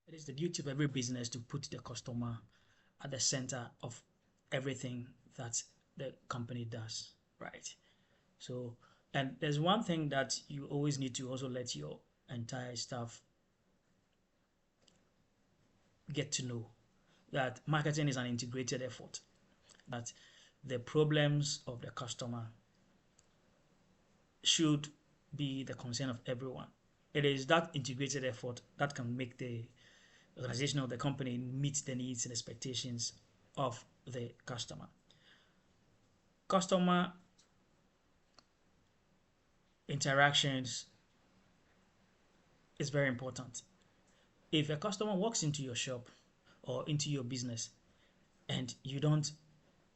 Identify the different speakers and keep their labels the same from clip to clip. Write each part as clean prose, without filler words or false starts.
Speaker 1: It is the duty of every business to put the customer at the center of everything that the company does, right? So, and there's one thing that you always need to also let your entire staff get to know, that marketing is an integrated effort, that the problems of the customer should be the concern of everyone. It is that integrated effort that can make the organization of the company meet the needs and expectations of the customer. Customer interactions is very important. If a customer walks into your shop or into your business and you don't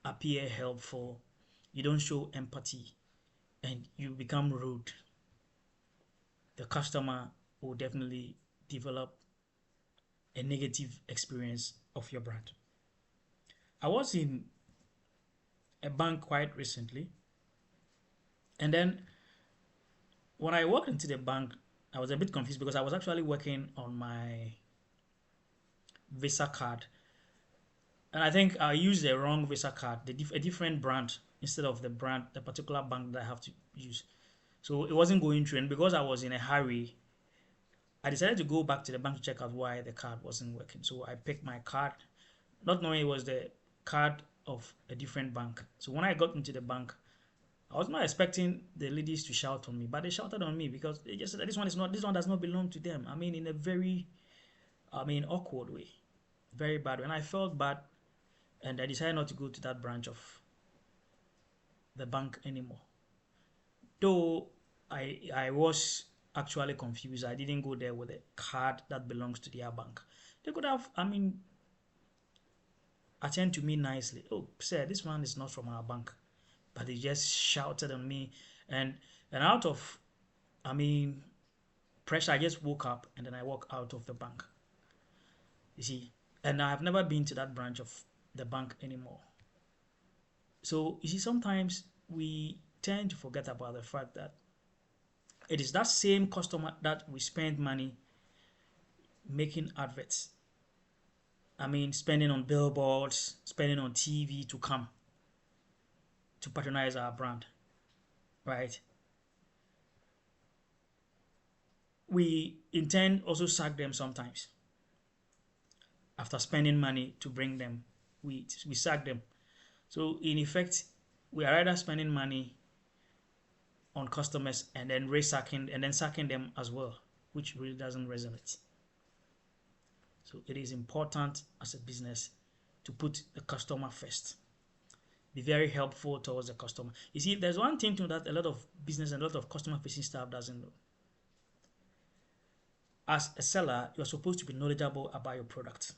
Speaker 1: appear helpful, you don't show empathy, and you become rude, the customer will definitely develop a negative experience of your brand. I was in a bank quite recently, and then when I walked into the bank, I was a bit confused because I was actually working on my Visa card, and I think I used the wrong Visa card, a different brand instead of the particular bank that I have to use. So it wasn't going through, and because I was in a hurry, I decided to go back to the bank to check out why the card wasn't working. So I picked my card, not knowing it was the card of a different bank. So when I got into the bank, I was not expecting the ladies to shout on me, but they shouted on me because they just said this one does not belong to them. I mean, in a very, awkward way, very bad way. And I felt bad, and I decided not to go to that branch of the bank anymore. Though I was actually confused. I didn't go there with a card that belongs to their bank. They could have, attend to me nicely. Oh, sir, this one is not from our bank. But they just shouted on me, and out of, I mean, pressure, I just woke up and then I walked out of the bank. You see, and I've never been to that branch of the bank anymore. So you see, sometimes we tend to forget about the fact that it is that same customer that we spend money making adverts. I mean, spending on billboards, spending on TV to come to patronize our brand, right? We intend also sack them sometimes. After spending money to bring them, we sack them. So in effect, we are either spending money on customers and then sacking them as well, which really doesn't resonate. So it is important as a business to put the customer first. Be very helpful towards the customer. You see, there's one thing that a lot of business and a lot of customer facing staff doesn't know. As a seller, you're supposed to be knowledgeable about your product.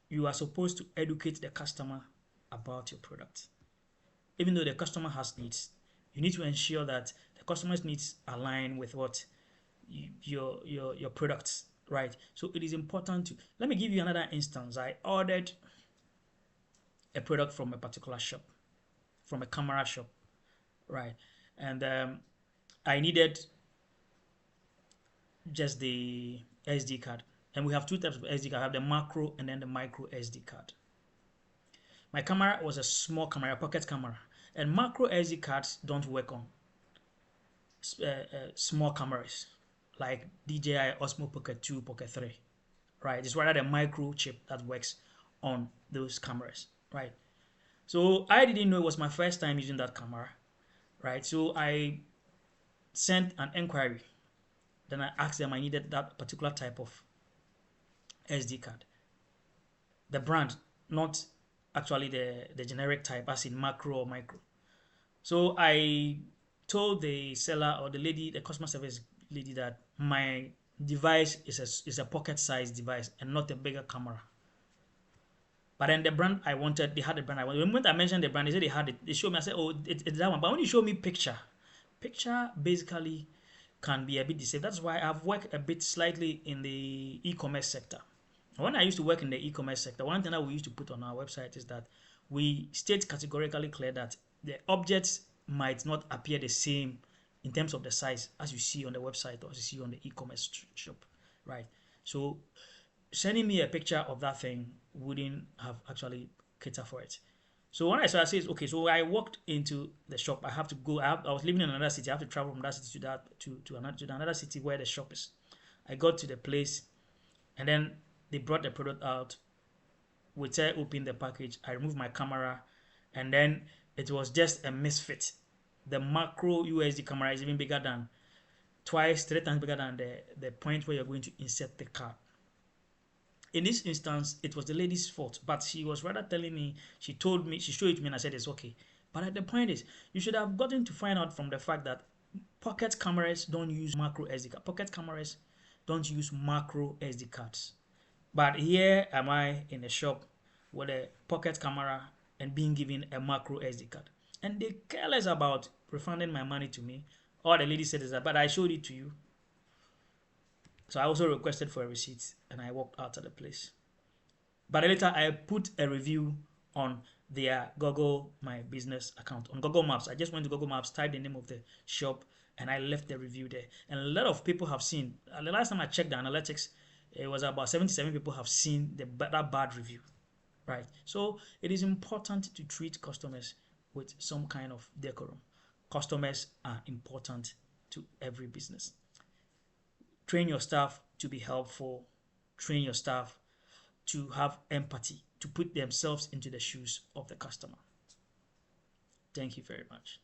Speaker 1: You are supposed to educate the customer about your product. Even though the customer has needs, you need to ensure that the customer's needs align with what your products, right? So it is important to, let me give you another instance. I ordered a product from a particular shop, from a camera shop, right? And I needed just the SD card. And we have two types of SD card. I have the macro and then the micro SD card. My camera was a small camera, a pocket camera. And macro SD cards don't work on small cameras like DJI Osmo Pocket 2, Pocket 3, right? It's rather the micro chip that works on those cameras, right? So I didn't know it was my first time using that camera, right? So I sent an inquiry. Then I asked them I needed that particular type of SD card. The brand, not actually the generic type as in macro or micro. So I told the seller or the lady, the customer service lady, that my device is a pocket sized device and not a bigger camera. But then the brand I wanted, they had the brand I wanted. The moment I mentioned the brand, they said they had it. They showed me, I said, oh, it's that one. But when you show me picture basically can be a bit deceived. That's why I've worked a bit slightly in the e-commerce sector. When I used to work in the e-commerce sector, one thing that we used to put on our website is that we state categorically clear that the objects might not appear the same in terms of the size as you see on the website or as you see on the e-commerce shop, right? So sending me a picture of that thing wouldn't have actually catered for it. So when I saw, I said, okay, so I walked into the shop. I have to go. I was living in another city. I have to travel from that city to that to another city where the shop is. I got to the place, and then they brought the product out. We opened the package. I removed my camera, and then it was just a misfit. The macro USD camera is even bigger than twice, 3 times bigger than the point where you're going to insert the card. In this instance, it was the lady's fault, but she was rather telling me, she told me, she showed it to me, and I said it's okay. But the point is, you should have gotten to find out from the fact that pocket cameras don't use macro SD card. Pocket cameras don't use macro SD cards. But here am I in a shop with a pocket camera and being given a macro SD card. And they careless about refunding my money to me. All the lady said is that, but I showed it to you. So I also requested for a receipt and I walked out of the place. But later I put a review on their Google My Business account. On Google Maps, I just went to Google Maps, typed the name of the shop, and I left the review there. And a lot of people have seen. The last time I checked the analytics, it was about 77 people have seen that bad review, right? So it is important to treat customers with some kind of decorum. Customers are important to every business. Train your staff to be helpful. Train your staff to have empathy, to put themselves into the shoes of the customer. Thank you very much.